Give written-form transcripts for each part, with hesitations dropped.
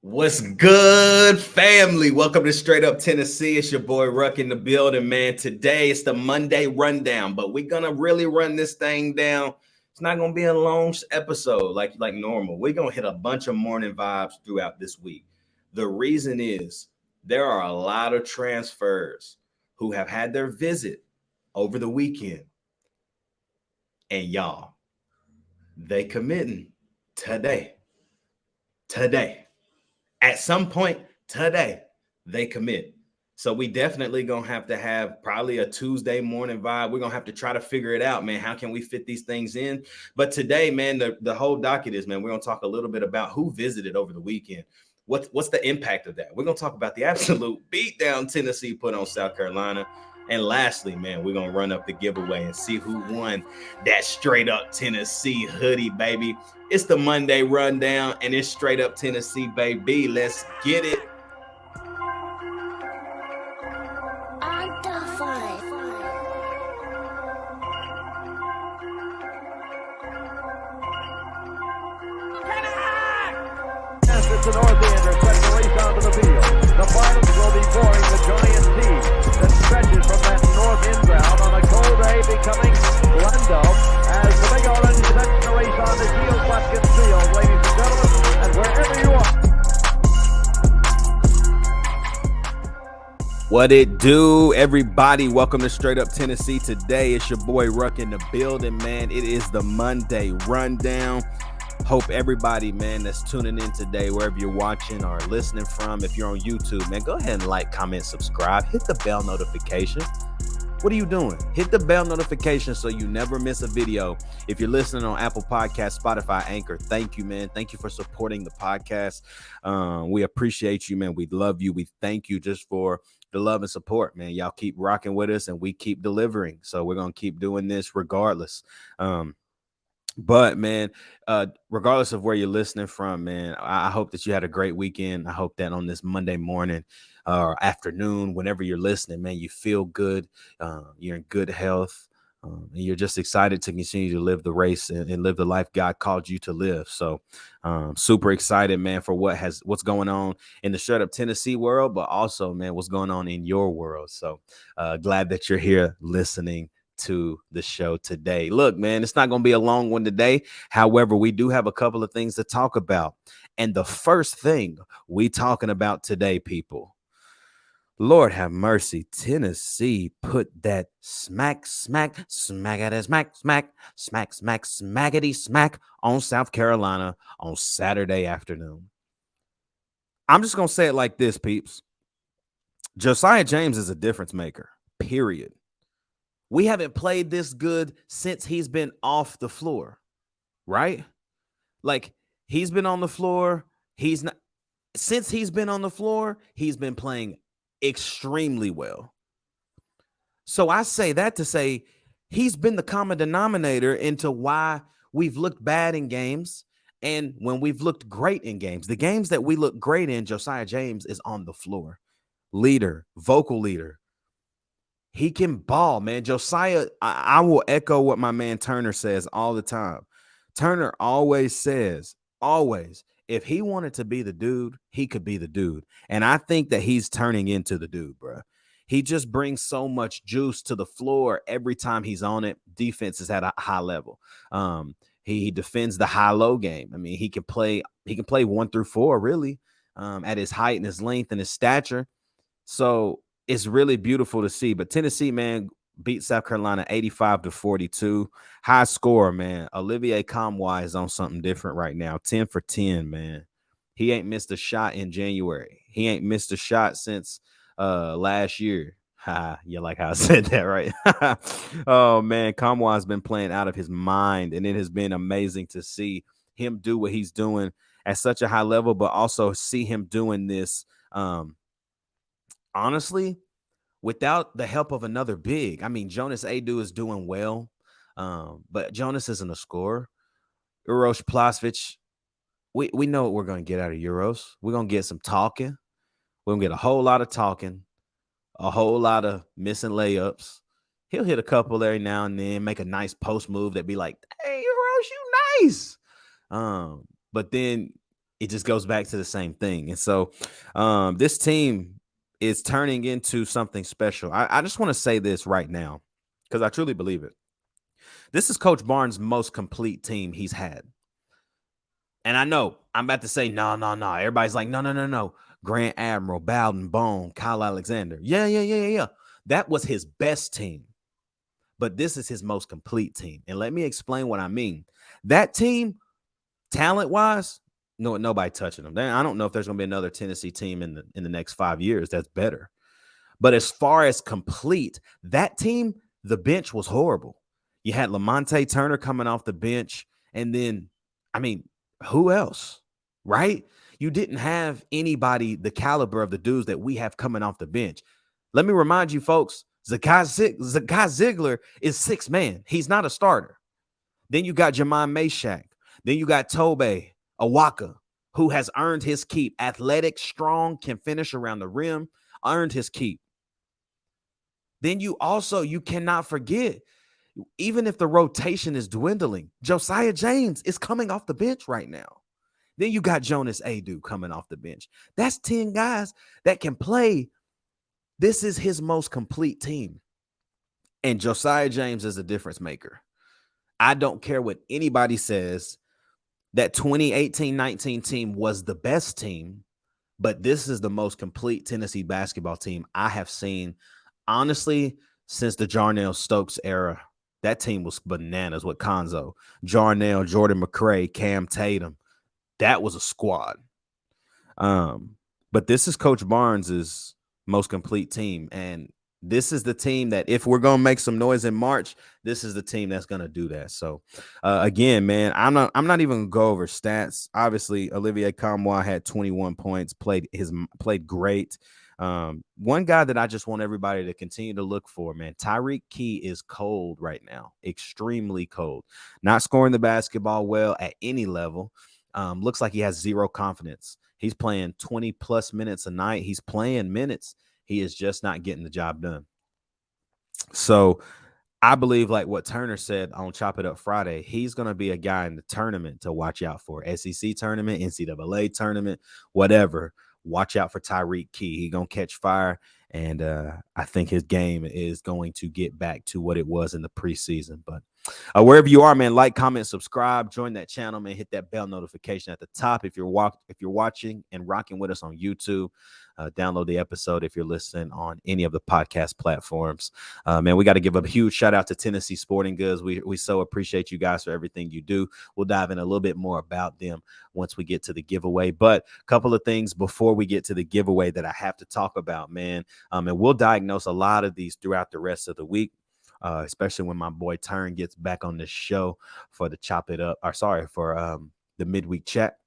What's good, family? Welcome to Straight Up Tennessee. It's your boy Ruck in the building, man. Today it's the Monday rundown, but we're gonna really run this thing down. It's not gonna be a long episode like normal. We're gonna hit a bunch of morning vibes throughout this week. The reason is there are a lot of transfers who have had their visit over the weekend, and y'all, they committing today. Today. At some point today, they commit. So we definitely gonna have to have probably a Tuesday morning vibe. We're gonna have to try to figure it out, man. How can we fit these things in? But today, man, the whole docket is, man, we're gonna talk a little bit about who visited over the weekend. What's the impact of that? We're gonna talk about the absolute beatdown Tennessee put on South Carolina. And lastly, man, we're gonna run up the giveaway and see who won that straight up Tennessee hoodie, baby. It's the Monday rundown, and it's straight up Tennessee, baby. Let's get it. The Northander sets the race onto the field. The finals will be boring the giant sea that stretches from that north end ground on a cold day, becoming Lando as the big orange sets the race on the Shield Buskins Field, ladies and gentlemen, and wherever you are. What it do, everybody? Welcome to Straight Up Tennessee. Today, it's your boy Ruck in the building, man. It is the Monday rundown. Hope everybody, man, that's tuning in today, wherever you're watching or listening from, if you're on YouTube, man, go ahead and like, comment, subscribe, hit the bell notification. What are you doing? Hit the bell notification so you never miss a video. If you're listening on Apple Podcasts, Spotify, Anchor, thank you, man. Thank you for supporting the podcast. We appreciate you, man. We love you. We thank you just for the love and support, man. Y'all keep rocking with us and we keep delivering. So we're going to keep doing this regardless. But man, regardless of where you're listening from, man, I hope that you had a great weekend. I hope that on this Monday morning or afternoon, whenever you're listening, man, you feel good. You're in good health. And you're just excited to continue to live the race and live the life God called you to live. So super excited, man, for what's going on in the Straight Up Tennessee world, but also, man, what's going on in your world. So glad that you're here listening to the show today. Look, man, it's not going to be a long one today. However, we do have a couple of things to talk about. And the first thing we talking about today, people, Lord have mercy, Tennessee put that smackity smack on South Carolina on Saturday afternoon. I'm just going to say it like this, peeps. Josiah James is a difference maker, period. We haven't played this good since he's been off the floor, right? Like, he's been on the floor. Since he's been on the floor, he's been playing extremely well. So I say that to say he's been the common denominator into why we've looked bad in games and when we've looked great in games. The games that we look great in, Josiah James is on the floor. Leader, vocal leader. He can ball, man. Josiah, I will echo what my man Turner says all the time. Turner always says, if he wanted to be the dude, he could be the dude. And I think that he's turning into the dude, bro. He just brings so much juice to the floor every time he's on it. Defense is at a high level. He defends the high-low game. I mean, he can play 1 through 4, really, at his height and his length and his stature. So it's really beautiful to see. But Tennessee, man, beat South Carolina 85-42. High score, man. Olivier Kamwa is on something different right now. 10 for 10, man. He ain't missed a shot in January. He ain't missed a shot since last year. You like how I said that, right? Oh, man. Kamwa has been playing out of his mind, and it has been amazing to see him do what he's doing at such a high level, but also see him doing this honestly, without the help of another big. I mean, Jonas Adu is doing well, but Jonas isn't a scorer. Uros Plasvich, we know what we're going to get out of Euros. We're going to get some talking. We're going to get a whole lot of talking, a whole lot of missing layups. He'll hit a couple every now and then, make a nice post move that be like, hey, Euros, you nice. But then it just goes back to the same thing. And so this team is turning into something special. I just want to say this right now because I truly believe it. This is Coach Barnes' most complete team he's had. And I know I'm about to say, no, no, no. Everybody's like, no, no, no, no. Grant Admiral, Bowden, Bone, Kyle Alexander. Yeah, yeah, yeah, yeah, yeah. That was his best team. But this is his most complete team. And let me explain what I mean. That team, talent-wise, no, nobody touching them. I don't know if there's going to be another Tennessee team in the next 5 years that's better. But as far as complete, that team, the bench was horrible. You had Lamonte Turner coming off the bench, and then, I mean, who else, right? You didn't have anybody the caliber of the dudes that we have coming off the bench. Let me remind you, folks, Zakai Ziegler is 6 man. He's not a starter. Then you got Jamon Meshack. Then you got Tobe Awaka, who has earned his keep. Athletic, strong, can finish around the rim, earned his keep. Then you cannot forget, even if the rotation is dwindling, Josiah James is coming off the bench right now. Then you got Jonas Adu coming off the bench. That's 10 guys that can play. This is his most complete team. And Josiah James is a difference maker. I don't care what anybody says. That 2018-19 team was the best team, but this is the most complete Tennessee basketball team I have seen, honestly, since the Jarnell Stokes era. That team was bananas with Konzo, Jarnell, Jordan McRae, Cam Tatum. That was a squad. But this is Coach Barnes's most complete team, and this is the team that if we're going to make some noise in March, this is the team that's going to do that. So, again, man, I'm not even going to go over stats. Obviously, Olivier Kamwa had 21 points, played great. One guy that I just want everybody to continue to look for, man, Tyreek Key is cold right now, extremely cold. Not scoring the basketball well at any level. Looks like he has zero confidence. He's playing 20-plus minutes a night. He's playing minutes. He is just not getting the job done. So I believe, like what Turner said on Chop It Up Friday, he's going to be a guy in the tournament to watch out for. SEC tournament, NCAA tournament, whatever. Watch out for Tyreek Key. He's going to catch fire, and I think his game is going to get back to what it was in the preseason. But wherever you are, man, like, comment, subscribe, join that channel, man. Hit that bell notification at the top if you're watching and rocking with us on YouTube. Download the episode if you're listening on any of the podcast platforms. Man, we got to give a huge shout out to Tennessee Sporting Goods. We so appreciate you guys for everything you do. We'll dive in a little bit more about them once we get to the giveaway. But a couple of things before we get to the giveaway that I have to talk about, man. And we'll diagnose a lot of these throughout the rest of the week. Especially when my boy Turn gets back on the show for the Chop It Up, for the midweek chat.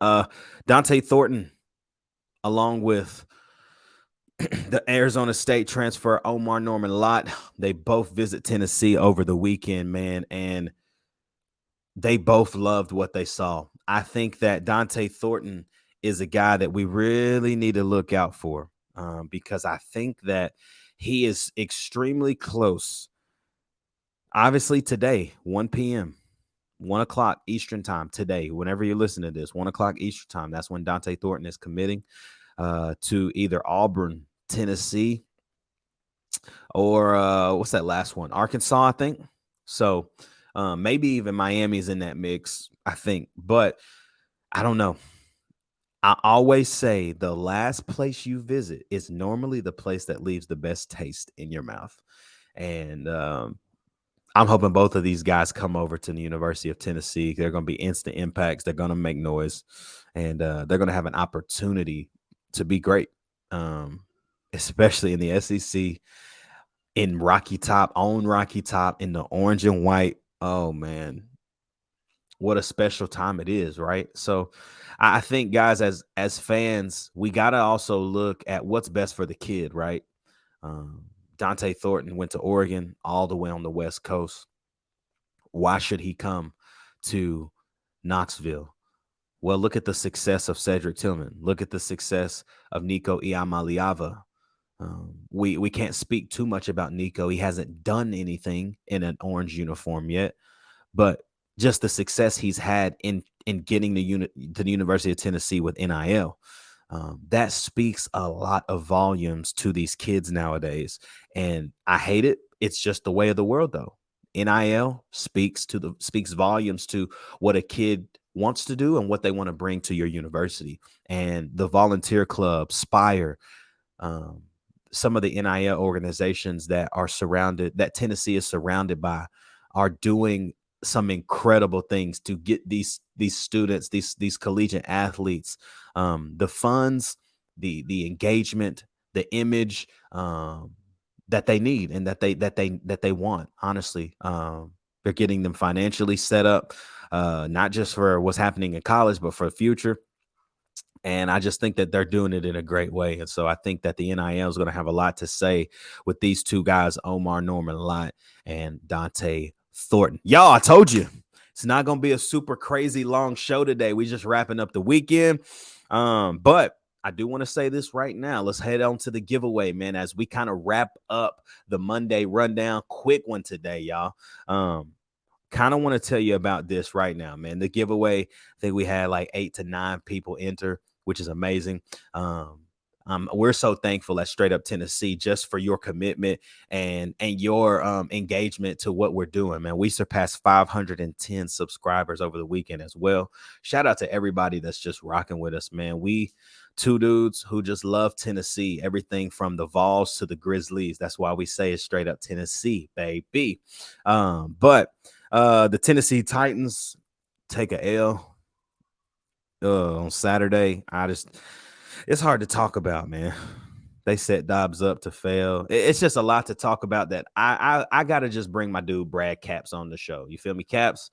Dante Thornton, along with the Arizona State transfer Omar Norman Lott, they both visit Tennessee over the weekend, man, and they both loved what they saw. I think that Dante Thornton is a guy that we really need to look out for because I think that he is extremely close. Obviously, today, 1 p.m., 1 o'clock Eastern time today, whenever you listen to this, 1 o'clock Eastern time, that's when Dante Thornton is committing to either Auburn, Tennessee, or what's that last one? Arkansas, I think. So maybe even Miami's in that mix, I think. But I don't know. I always say the last place you visit is normally the place that leaves the best taste in your mouth. And I'm hoping both of these guys come over to the University of Tennessee. They're going to be instant impacts. They're going to make noise, and they're going to have an opportunity to be great, especially in the SEC, in Rocky Top, in the orange and white. Oh, man. What a special time it is, right? So I think, guys, as fans, we got to also look at what's best for the kid, right? Dante Thornton went to Oregon, all the way on the West Coast. Why should he come to Knoxville? Well, look at the success of Cedric Tillman. Look at the success of Nico Iamaleava. We can't speak too much about Nico. He hasn't done anything in an orange uniform yet, but just the success he's had in getting to the University of Tennessee with NIL. That speaks a lot of volumes to these kids nowadays, and I hate it. It's just the way of the world, though. NIL speaks volumes to what a kid wants to do and what they want to bring to your university. And the volunteer club, Spire, um, some of the NIL organizations that Tennessee is surrounded by, are doing some incredible things to get these students, these collegiate athletes, the funds, the engagement, the image that they need and that they want. Honestly, they're getting them financially set up, not just for what's happening in college, but for the future. And I just think that they're doing it in a great way. And so I think that the NIL is going to have a lot to say with these two guys, Omar Norman Lott and Dante Thornton. Y'all, I told you, it's not going to be a super crazy long show today. We just wrapping up the weekend. But I do want to say this right now. Let's head on to the giveaway, man, as we kind of wrap up the Monday rundown. Quick one today, y'all. Kind of want to tell you about this right now, man. The giveaway, I think we had like 8 to 9 people enter, which is amazing. We're so thankful at Straight Up Tennessee just for your commitment and your engagement to what we're doing, man. We surpassed 510 subscribers over the weekend as well. Shout out to everybody that's just rocking with us, man. We two dudes who just love Tennessee, everything from the Vols to the Grizzlies. That's why we say it's Straight Up Tennessee, baby. But the Tennessee Titans take a L on Saturday. It's hard to talk about, man. They set Dobbs up to fail. It's just a lot to talk about that I got to just bring my dude Brad Capps on the show. You feel me, Capps?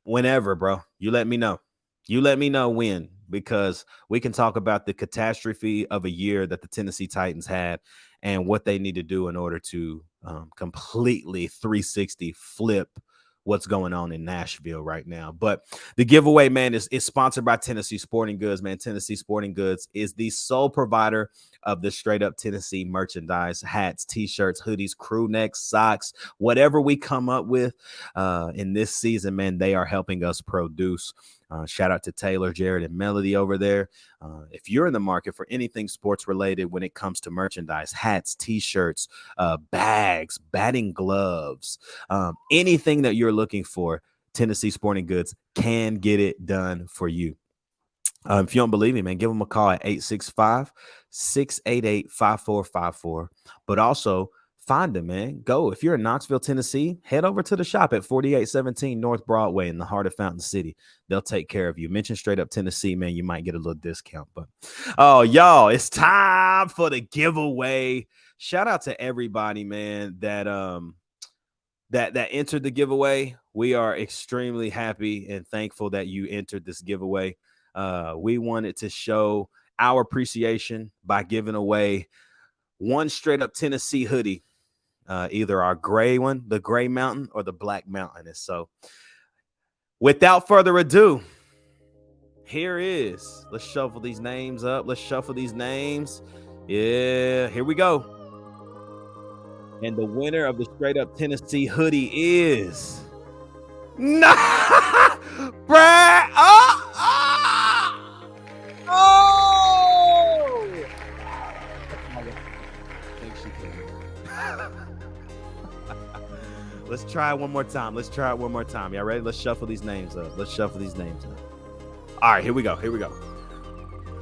Whenever, bro. You let me know. You let me know when, because we can talk about the catastrophe of a year that the Tennessee Titans had and what they need to do in order to completely 360 flip what's going on in Nashville right now. But the giveaway, man, is sponsored by Tennessee Sporting Goods, man. Tennessee Sporting Goods is the sole provider of the Straight Up Tennessee merchandise: hats, t-shirts, hoodies, crew necks, socks, whatever we come up with in this season, man, they are helping us produce. Shout out to Taylor, Jared, and Melody over there. If you're in the market for anything sports related when it comes to merchandise, hats, t-shirts, bags, batting gloves, anything that you're looking for, Tennessee Sporting Goods can get it done for you. If you don't believe me, man, give them a call at 865-688-5454. But also find them, man. Go. If you're in Knoxville, Tennessee, head over to the shop at 4817 North Broadway in the heart of Fountain City. They'll take care of you. Mention Straight Up Tennessee, man. You might get a little discount. But oh, y'all, it's time for the giveaway. Shout out to everybody, man, that entered the giveaway. We are extremely happy and thankful that you entered this giveaway. We wanted to show our appreciation by giving away one Straight Up Tennessee hoodie, either our gray one, the Gray Mountain, or the Black Mountain. And so without further ado, here is, let's shuffle these names up. Let's shuffle these names. Yeah, here we go. And the winner of the Straight Up Tennessee hoodie is Brad. Let's try it one more time. Y'all ready? Let's shuffle these names up. All right, here we go.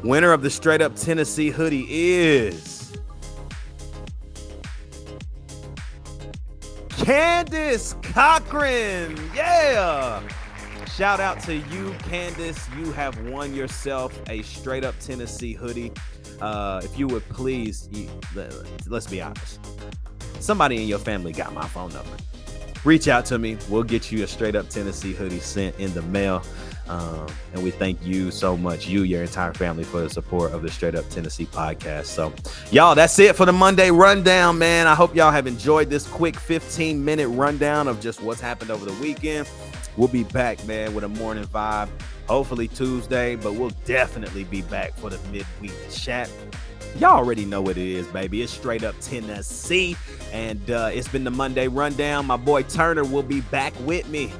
Winner of the Straight Up Tennessee hoodie is Candace Cochran. Yeah. Shout out to you, Candace. You have won yourself a Straight Up Tennessee hoodie. If you would please, let's be honest. Somebody in your family got my phone number. Reach out to me. We'll get you a Straight Up Tennessee hoodie sent in the mail. And we thank you so much, your entire family, for the support of the Straight Up Tennessee podcast. So, y'all, that's it for the Monday rundown, man. I hope y'all have enjoyed this quick 15-minute rundown of just what's happened over the weekend. We'll be back, man, with a morning vibe, hopefully Tuesday, but we'll definitely be back for the midweek chat. Y'all already know what it is, baby. It's Straight Up Tennessee, and it's been the Monday rundown. My boy Turner will be back with me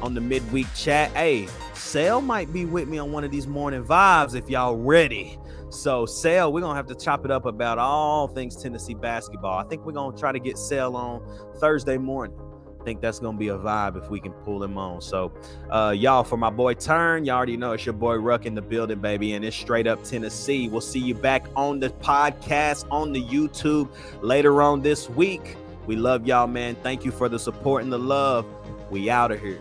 on the midweek chat. Hey, Sale might be with me on one of these morning vibes if y'all ready. So, Sale, we're going to have to chop it up about all things Tennessee basketball. I think we're going to try to get Sale on Thursday morning. I think that's going to be a vibe if we can pull him on. So, y'all, for my boy Turn, y'all already know it's your boy Ruck in the building, baby, and it's straight up Tennessee. We'll see you back on the podcast, on the YouTube later on this week. We love y'all, man. Thank you for the support and the love. We out of here.